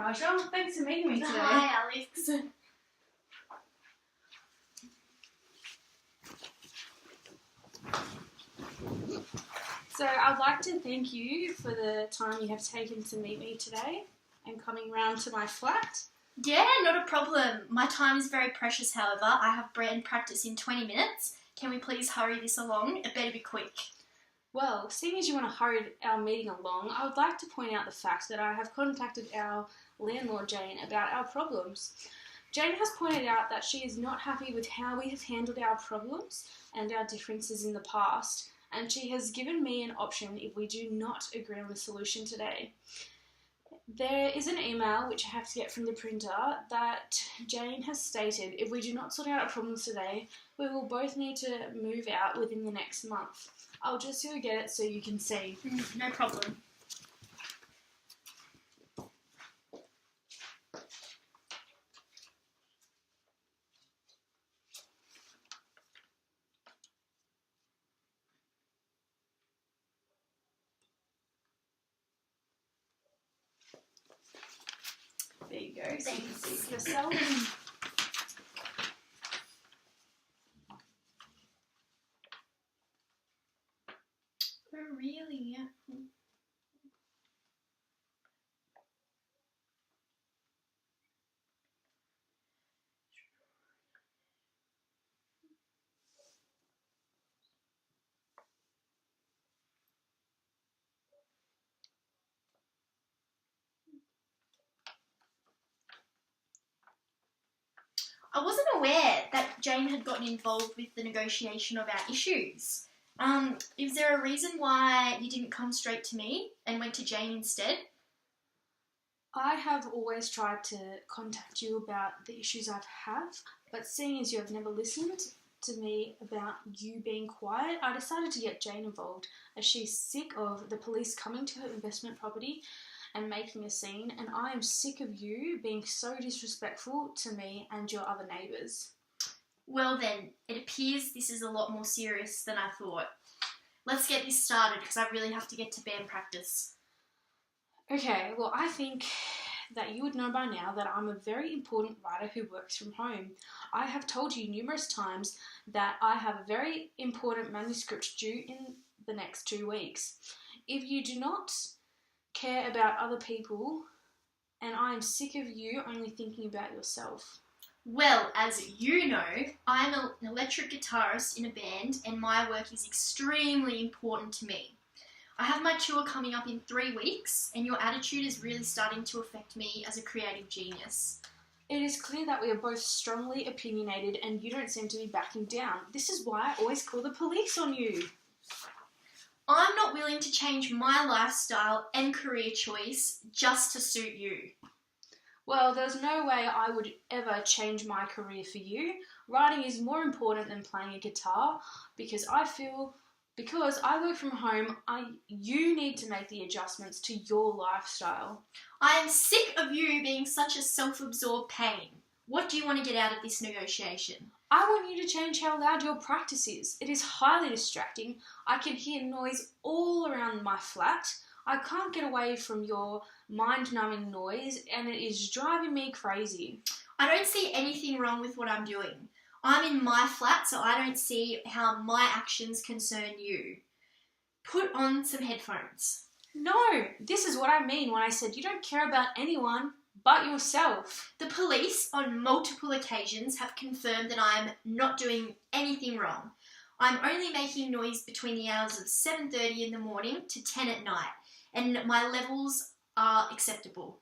Raja. Thanks for meeting me today. Hi, Alex. So I'd like to thank you for the time you have taken to meet me today and coming round to my flat. Yeah, not a problem. My time is very precious, however. I have band practice in 20 minutes. Can we please hurry this along? It better be quick. Well, seeing as you want to hurry our meeting along, I would like to point out the fact that I have contacted our landlord, Jane, about our problems. Jane has pointed out that she is not happy with how we have handled our problems and our differences in the past, and she has given me an option if we do not agree on the solution today. There is an email which I have to get from the printer that Jane has stated if we do not sort out our problems today, we will both need to move out within the next month. I'll just go get it so you can see. No problem. There you go, so you can Thanks. see for yourself. Oh, really? Yeah. I wasn't aware that Jane had gotten involved with the negotiation of our issues. Is there a reason why you didn't come straight to me and went to Jane instead? I have always tried to contact you about the issues I have, but seeing as you have never listened to me about you being quiet, I decided to get Jane involved as she's sick of the police coming to her investment property and making a scene, and I am sick of you being so disrespectful to me and your other neighbours. Well then, it appears this is a lot more serious than I thought. Let's get this started because I really have to get to band practice. Okay, well, I think that you would know by now that I'm a very important writer who works from home. I have told you numerous times that I have a very important manuscript due in the next 2 weeks. If you do not care about other people, and I am sick of you only thinking about yourself. Well, as you know, I'm an electric guitarist in a band and my work is extremely important to me. I have my tour coming up in 3 weeks and your attitude is really starting to affect me as a creative genius. It is clear that we are both strongly opinionated and you don't seem to be backing down. This is why I always call the police on you. I'm not willing to change my lifestyle and career choice just to suit you. Well, there's no way I would ever change my career for you. Writing is more important than playing a guitar because I work from home, you need to make the adjustments to your lifestyle. I am sick of you being such a self-absorbed pain. What do you want to get out of this negotiation? I want you to change how loud your practice is. It is highly distracting. I can hear noise all around my flat. I can't get away from your mind-numbing noise and it is driving me crazy. I don't see anything wrong with what I'm doing. I'm in my flat, so I don't see how my actions concern you. Put on some headphones. No, this is what I mean when I said you don't care about anyone but yourself. The police, on multiple occasions, have confirmed that I'm not doing anything wrong. I'm only making noise between the hours of 7:30 in the morning to 10 at night, and my levels are acceptable.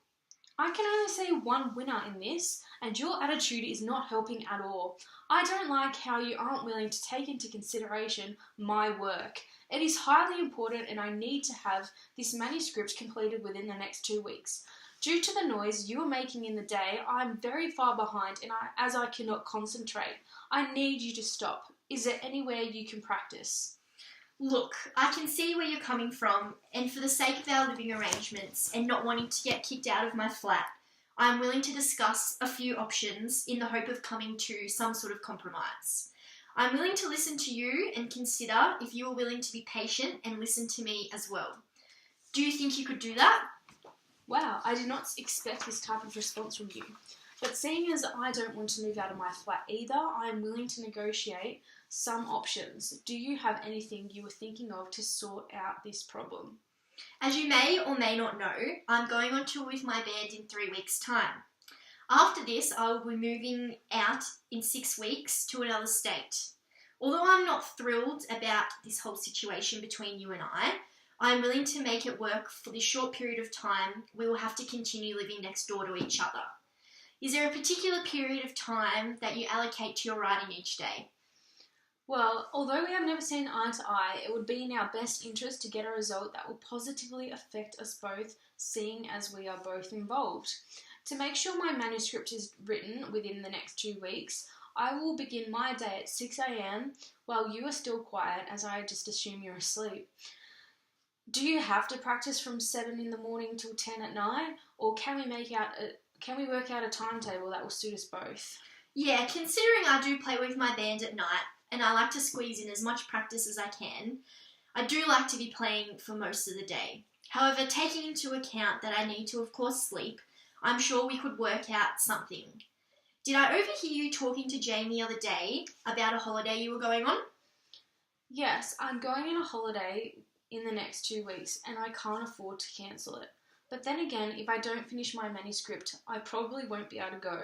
I can only see one winner in this, and your attitude is not helping at all. I don't like how you aren't willing to take into consideration my work. It is highly important and I need to have this manuscript completed within the next 2 weeks. Due to the noise you are making in the day, I'm very far behind and I cannot concentrate. I need you to stop. Is there anywhere you can practice? Look, I can see where you're coming from, and for the sake of our living arrangements and not wanting to get kicked out of my flat, I'm willing to discuss a few options in the hope of coming to some sort of compromise. I'm willing to listen to you and consider if you are willing to be patient and listen to me as well. Do you think you could do that? Wow, I did not expect this type of response from you. But seeing as I don't want to move out of my flat either, I am willing to negotiate some options. Do you have anything you were thinking of to sort out this problem? As you may or may not know, I'm going on tour with my band in 3 weeks' time. After this, I will be moving out in 6 weeks to another state. Although I'm not thrilled about this whole situation between you and I am willing to make it work for this short period of time we will have to continue living next door to each other. Is there a particular period of time that you allocate to your writing each day? Well, although we have never seen eye to eye, it would be in our best interest to get a result that will positively affect us both, seeing as we are both involved. To make sure my manuscript is written within the next 2 weeks, I will begin my day at 6 a.m. while you are still quiet, as I just assume you're asleep. Do you have to practice from 7 in the morning till 10 at night, or can we work out a timetable that will suit us both? Yeah, considering I do play with my band at night, and I like to squeeze in as much practice as I can, I do like to be playing for most of the day. However, taking into account that I need to, of course, sleep, I'm sure we could work out something. Did I overhear you talking to Jane the other day about a holiday you were going on? Yes, I'm going on a holiday in the next 2 weeks, and I can't afford to cancel it. But then again, if I don't finish my manuscript, I probably won't be able to go.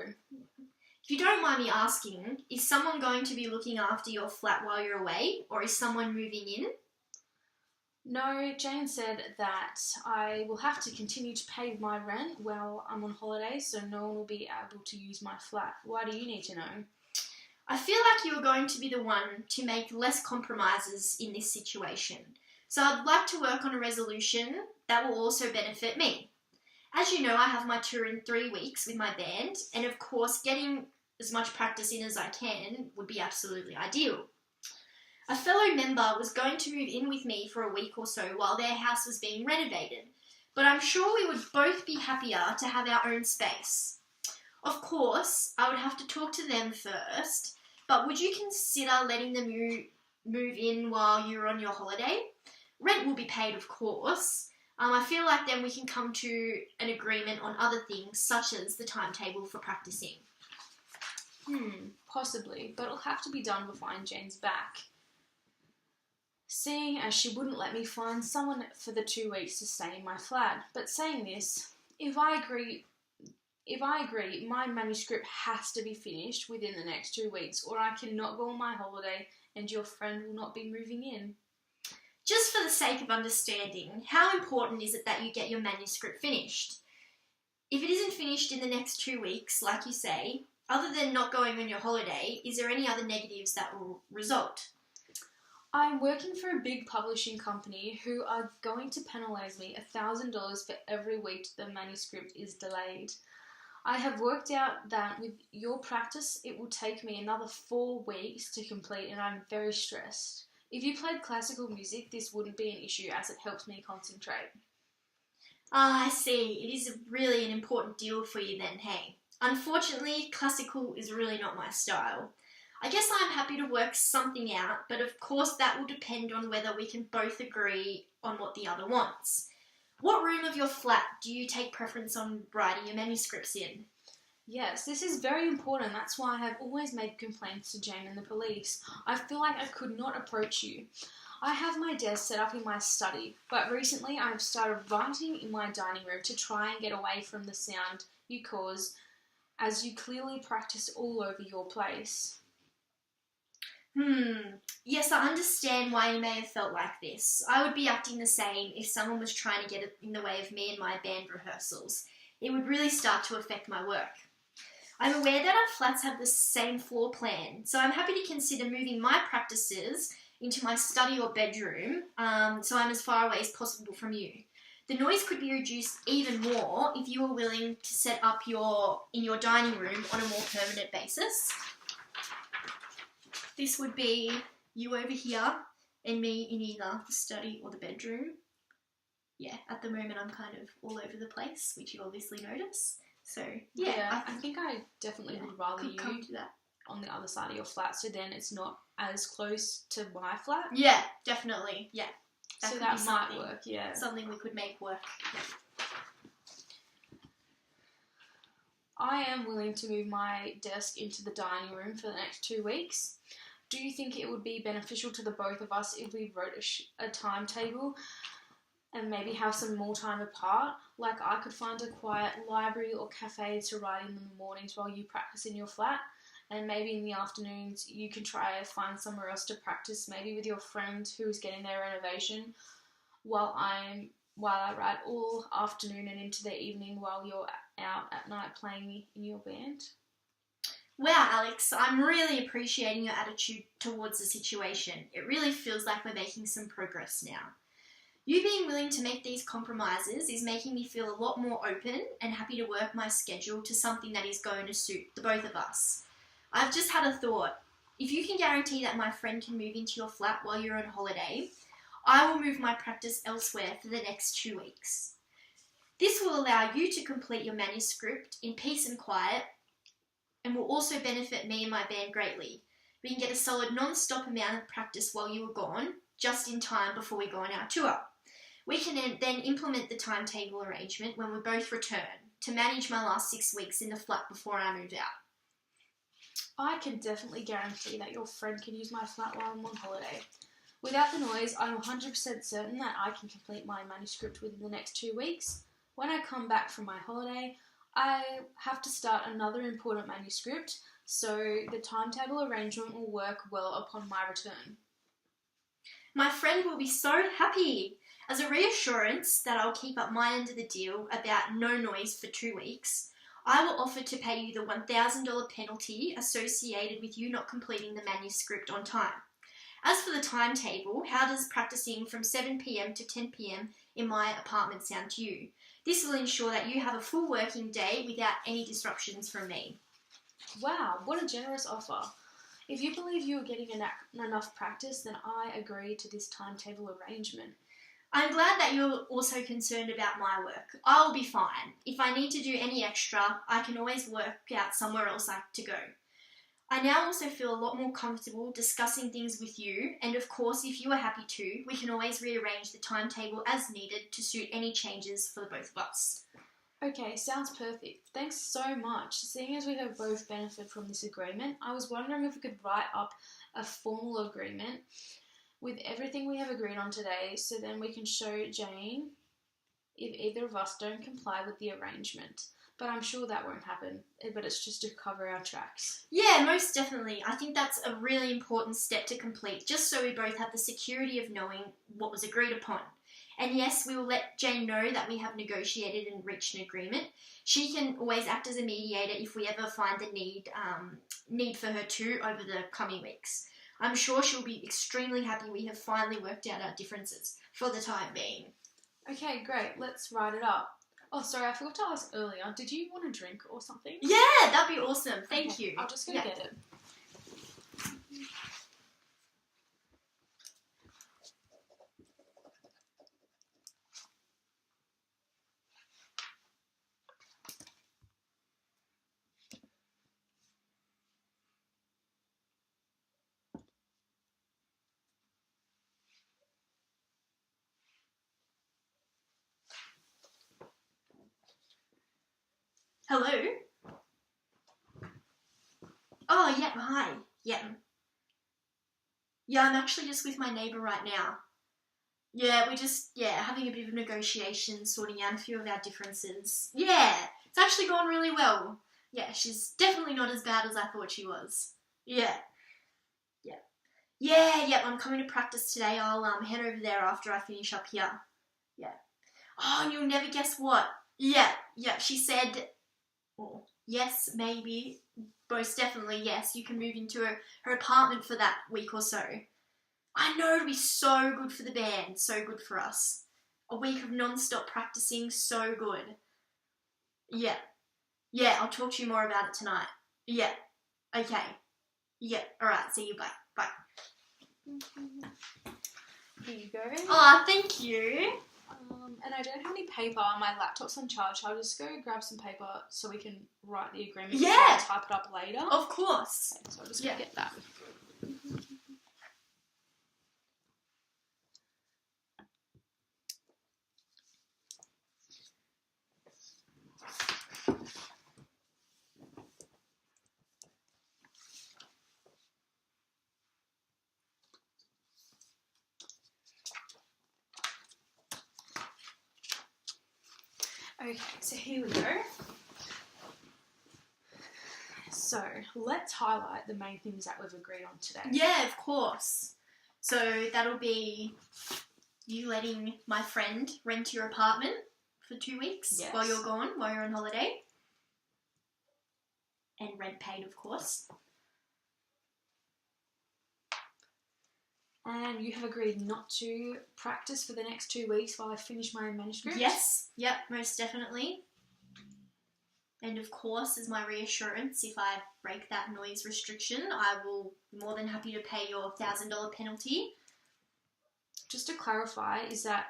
If you don't mind me asking, is someone going to be looking after your flat while you're away, or is someone moving in? No, Jane said that I will have to continue to pay my rent while I'm on holiday, so no one will be able to use my flat. Why do you need to know? I feel like you are going to be the one to make less compromises in this situation. So I'd like to work on a resolution that will also benefit me. As you know, I have my tour in 3 weeks with my band, and of course, getting as much practice in as I can would be absolutely ideal. A fellow member was going to move in with me for a week or so while their house was being renovated, but I'm sure we would both be happier to have our own space. Of course, I would have to talk to them first, but would you consider letting them move in while you're on your holiday? Rent will be paid, of course. I feel like then we can come to an agreement on other things, such as the timetable for practicing. Possibly, but it'll have to be done before Jane's back. Seeing as she wouldn't let me find someone for the 2 weeks to stay in my flat. But saying this, if I agree, my manuscript has to be finished within the next 2 weeks, or I cannot go on my holiday and your friend will not be moving in. Just for the sake of understanding, how important is it that you get your manuscript finished? If it isn't finished in the next 2 weeks, like you say, other than not going on your holiday, is there any other negatives that will result? I'm working for a big publishing company who are going to penalise me $1,000 for every week the manuscript is delayed. I have worked out that with your practice, it will take me another 4 weeks to complete, and I'm very stressed. If you played classical music, this wouldn't be an issue as it helps me concentrate. I see. It is really an important deal for you then, hey? Unfortunately, classical is really not my style. I guess I'm happy to work something out, but of course that will depend on whether we can both agree on what the other wants. What room of your flat do you take preference on writing your manuscripts in? Yes, this is very important. That's why I have always made complaints to Jane and the police. I feel like I could not approach you. I have my desk set up in my study, but recently I have started writing in my dining room to try and get away from the sound you cause, as you clearly practice all over your place. Yes, I understand why you may have felt like this. I would be acting the same if someone was trying to get in the way of me and my band rehearsals. It would really start to affect my work. I'm aware that our flats have the same floor plan, so I'm happy to consider moving my practices into my study or bedroom, so I'm as far away as possible from you. The noise could be reduced even more if you were willing to set up in your dining room on a more permanent basis. This would be you over here and me in either the study or the bedroom. Yeah, at the moment I'm kind of all over the place, which you obviously notice. So, yeah, I think I definitely would rather you come to that on the other side of your flat, so then it's not as close to my flat. Yeah, definitely. Yeah. That might work, yeah. Something we could make work. Yeah. I am willing to move my desk into the dining room for the next 2 weeks. Do you think it would be beneficial to the both of us if we wrote a timetable and maybe have some more time apart? Like I could find a quiet library or cafe to write in the mornings while you practice in your flat, and maybe in the afternoons you can try to find somewhere else to practice, maybe with your friend who's getting their renovation, while I write all afternoon and into the evening while you're out at night playing in your band. Wow, Alex, I'm really appreciating your attitude towards the situation. It really feels like we're making some progress now. You being willing to make these compromises is making me feel a lot more open and happy to work my schedule to something that is going to suit the both of us. I've just had a thought. If you can guarantee that my friend can move into your flat while you're on holiday, I will move my practice elsewhere for the next 2 weeks. This will allow you to complete your manuscript in peace and quiet, and will also benefit me and my band greatly. We can get a solid non-stop amount of practice while you are gone, just in time before we go on our tour. We can then implement the timetable arrangement when we both return to manage my last 6 weeks in the flat before I move out. I can definitely guarantee that your friend can use my flat while I'm on holiday. Without the noise, I'm 100% certain that I can complete my manuscript within the next 2 weeks. When I come back from my holiday, I have to start another important manuscript, so the timetable arrangement will work well upon my return. My friend will be so happy. As a reassurance that I'll keep up my end of the deal about no noise for 2 weeks, I will offer to pay you the $1,000 penalty associated with you not completing the manuscript on time. As for the timetable, how does practicing from 7 p.m. to 10 p.m. in my apartment sound to you? This will ensure that you have a full working day without any disruptions from me. Wow, what a generous offer. If you believe you are getting enough practice, then I agree to this timetable arrangement. I'm glad that you're also concerned about my work. I'll be fine. If I need to do any extra, I can always work out somewhere else to go. I now also feel a lot more comfortable discussing things with you, and of course, if you are happy to, we can always rearrange the timetable as needed to suit any changes for the both of us. Okay, sounds perfect. Thanks so much. Seeing as we have both benefited from this agreement, I was wondering if we could write up a formal agreement with everything we have agreed on today, so then we can show Jane if either of us don't comply with the arrangement. But I'm sure that won't happen, but it's just to cover our tracks. Yeah, most definitely. I think that's a really important step to complete, just so we both have the security of knowing what was agreed upon. And yes, we will let Jane know that we have negotiated and reached an agreement. She can always act as a mediator if we ever find the need for her to over the coming weeks. I'm sure she'll be extremely happy we have finally worked out our differences for the time being. Okay, great. Let's write it up. Oh, sorry, I forgot to ask earlier. Did you want a drink or something? Yeah, that'd be awesome. Thank you. I'll just go get it. Hello? Oh, yeah, hi. Yeah. Yeah, I'm actually just with my neighbour right now. Yeah, we're just, having a bit of negotiation, sorting out a few of our differences. Yeah, it's actually gone really well. Yeah, she's definitely not as bad as I thought she was. Yeah. Yeah, I'm coming to practice today. I'll head over there after I finish up here. Yeah. Oh, and you'll never guess what. Yeah, she said, oh, yes, maybe, most definitely, yes, you can move into her apartment for that week or so. I know, it'll be so good for the band, so good for us. A week of non-stop practicing, so good. Yeah, I'll talk to you more about it tonight. Yeah, okay. Yeah, alright, see you, bye. Here you go. Oh, thank you. And I don't have any paper. My laptop's on charge. I'll just go grab some paper so we can write the agreement. Yeah. And type it up later. Of course. Okay, so I'll just go get that. Okay, so here we go. So let's highlight the main things that we've agreed on today. Yeah, of course. So that'll be you letting my friend rent your apartment for 2 weeks while you're gone, while you're on holiday. And rent paid, of course. And you have agreed not to practice for the next 2 weeks while I finish my manuscript? Yes, yep, most definitely. And of course, as my reassurance, if I break that noise restriction, I will be more than happy to pay your $1,000 penalty. Just to clarify, is that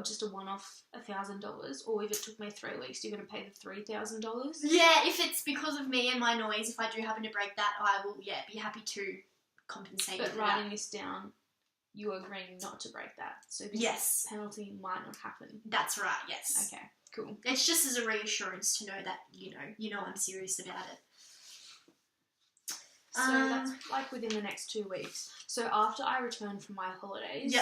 just a one-off $1,000, or if it took me 3 weeks, you're going to pay the $3,000? Yeah, if it's because of me and my noise, if I do happen to break that, I will, be happy to compensate you for that. But writing this down, you are agreeing not to break that. So this penalty might not happen. That's right, yes. Okay, cool. It's just as a reassurance to know that, you know I'm serious about it. So that's like within the next 2 weeks. So after I return from my holidays,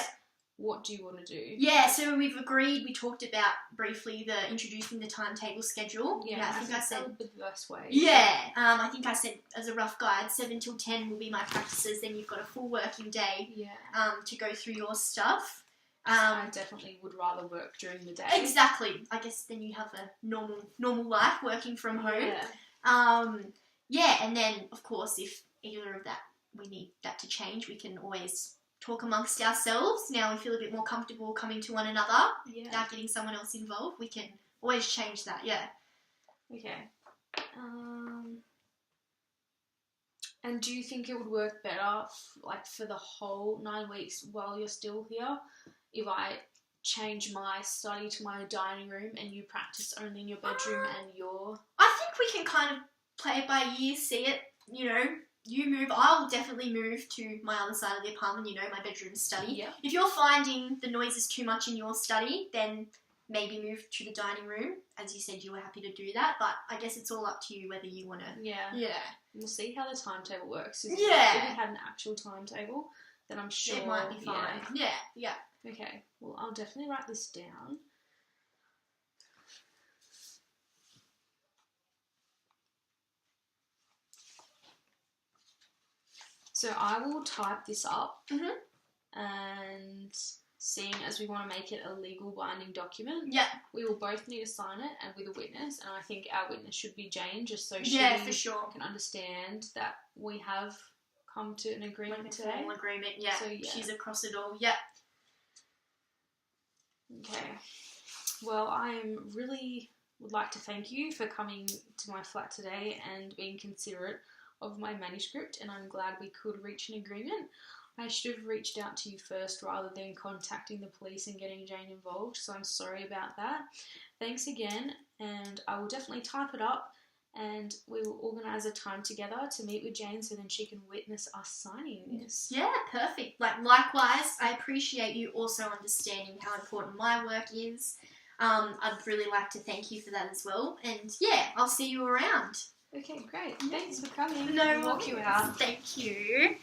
what do you want to do? Yeah, so we've agreed, we talked about briefly introducing the timetable schedule. Yeah, I think I said that would be the best way. Yeah, I think I said as a rough guide, 7 till 10 will be my practices, then you've got a full working day to go through your stuff. I definitely would rather work during the day. Exactly. I guess then you have a normal life working from home. Yeah. And then, of course, if either of that, we need that to change, we can always talk amongst ourselves. Now we feel a bit more comfortable coming to one another without getting someone else involved. We can always change that, Okay. And do you think it would work better, for the whole 9 weeks while you're still here, if I change my study to my dining room and you practice only in your bedroom and your... I think we can kind of play it by ear, see it, you move, I'll definitely move to my other side of the apartment, my bedroom study. Yeah. If you're finding the noise is too much in your study, then maybe move to the dining room. As you said, you were happy to do that, but I guess it's all up to you whether you want to. Yeah. We'll see how the timetable works. If we had an actual timetable, then I'm sure it might be fine. Yeah. Okay, well, I'll definitely write this down. So I will type this up, and seeing as we want to make it a legal binding document, we will both need to sign it and with a witness, and I think our witness should be Jane, just so she for sure. can understand that we have come to an agreement today. Formal agreement, So, she's across it all, Okay. Well, would like to thank you for coming to my flat today and being considerate of my manuscript, and I'm glad we could reach an agreement. I should have reached out to you first rather than contacting the police and getting Jane involved, so I'm sorry about that. Thanks again, and I will definitely type it up, and we will organise a time together to meet with Jane so then she can witness us signing this. Yeah, perfect. Likewise, I appreciate you also understanding how important my work is. I'd really like to thank you for that as well, and I'll see you around. Okay, great. Thanks for coming. No, I'll walk you out. Thank you.